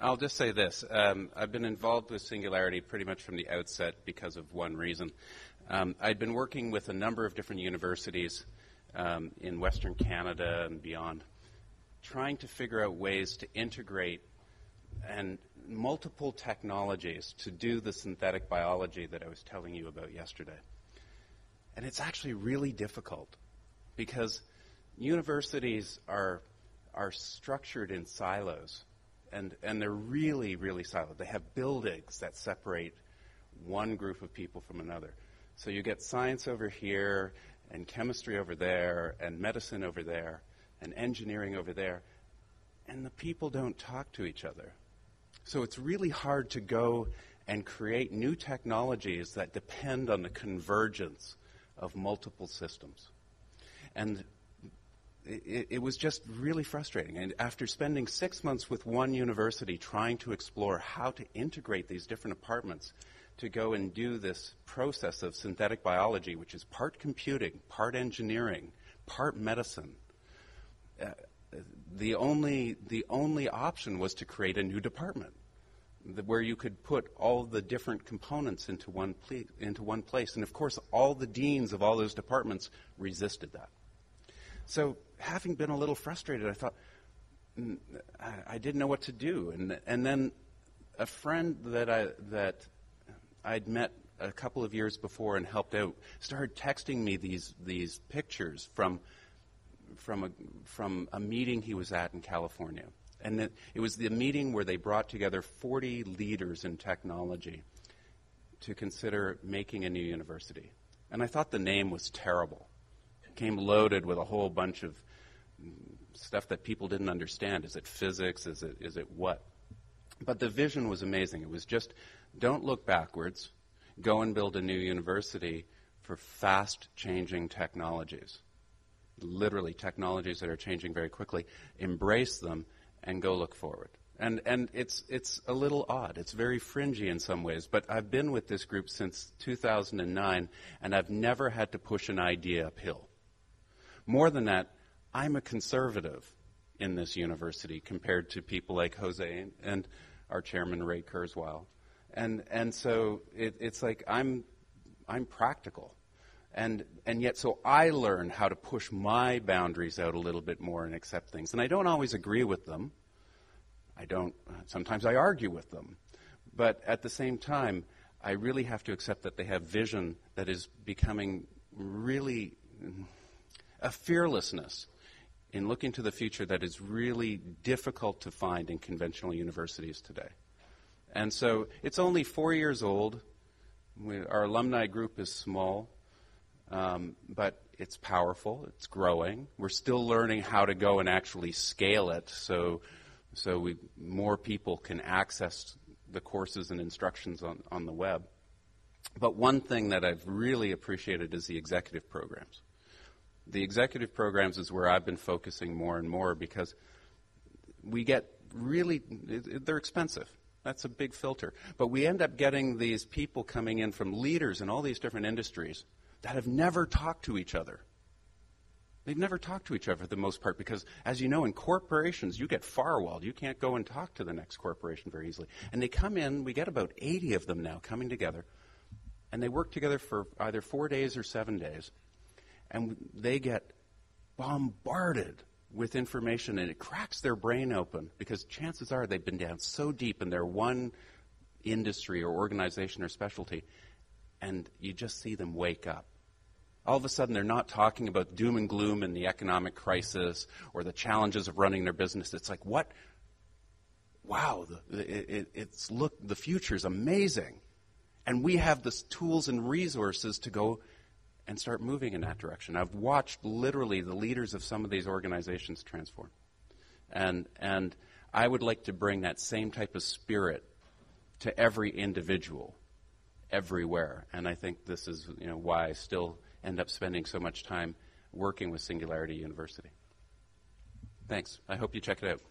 I'll just say this. I've been involved with Singularity pretty much from the outset because of one reason. I'd been working with a number of different universities in Western Canada and beyond, trying to figure out ways to integrate and multiple technologies to do the synthetic biology that I was telling you about yesterday. And it's actually really difficult because universities are structured in silos, and they're really, really siloed. They have buildings that separate one group of people from another. So you get science over here, and chemistry over there, and medicine over there, and engineering over there, and the people don't talk to each other. So it's really hard to go and create new technologies that depend on the convergence of multiple systems. And it was just really frustrating. And after spending 6 months with one university trying to explore how to integrate these different departments to go and do this process of synthetic biology, which is part computing, part engineering, part medicine, the only option was to create a new department where you could put all the different components into one place. And of course, all the deans of all those departments resisted that. So having been a little frustrated, I thought, I didn't know what to do. And then a friend that I'd met a couple of years before and helped out started texting me these pictures from a meeting he was at in California. And it was the meeting where they brought together 40 leaders in technology to consider making a new university. And I thought the name was terrible. It came loaded with a whole bunch of stuff that people didn't understand. Is it physics? Is it what? But the vision was amazing. It was just, don't look backwards. Go and build a new university for fast-changing technologies. Literally, technologies that are changing very quickly. Embrace them and go look forward. And it's a little odd. It's very fringy in some ways. But I've been with this group since 2009, and I've never had to push an idea uphill. More than that, I'm a conservative in this university compared to people like Jose and our chairman, Ray Kurzweil. And so it's like I'm practical. And yet, so I learn how to push my boundaries out a little bit more and accept things. And I don't always agree with them. Sometimes I argue with them. But at the same time, I really have to accept that they have vision that is becoming really a fearlessness in looking to the future that is really difficult to find in conventional universities today. And so it's only 4 years old. Our alumni group is small. But it's powerful, it's growing. We're still learning how to go and actually scale it so more people can access the courses and instructions on the web. But one thing that I've really appreciated is the executive programs. The executive programs is where I've been focusing more and more because we get they're expensive. That's a big filter. But we end up getting these people coming in from leaders in all these different industries that have never talked to each other. They've never talked to each other for the most part because, as you know, in corporations, you get firewalled. You can't go and talk to the next corporation very easily. And they come in, we get about 80 of them now coming together, and they work together for either 4 days or 7 days, and they get bombarded with information, and it cracks their brain open because chances are they've been down so deep in their one industry or organization or specialty, and you just see them wake up. All of a sudden, they're not talking about doom and gloom and the economic crisis or the challenges of running their business. It's like, what? Wow, the future is amazing. And we have the tools and resources to go and start moving in that direction. I've watched literally the leaders of some of these organizations transform. And I would like to bring that same type of spirit to every individual everywhere. And I think this is why I still end up spending so much time working with Singularity University. Thanks. I hope you check it out.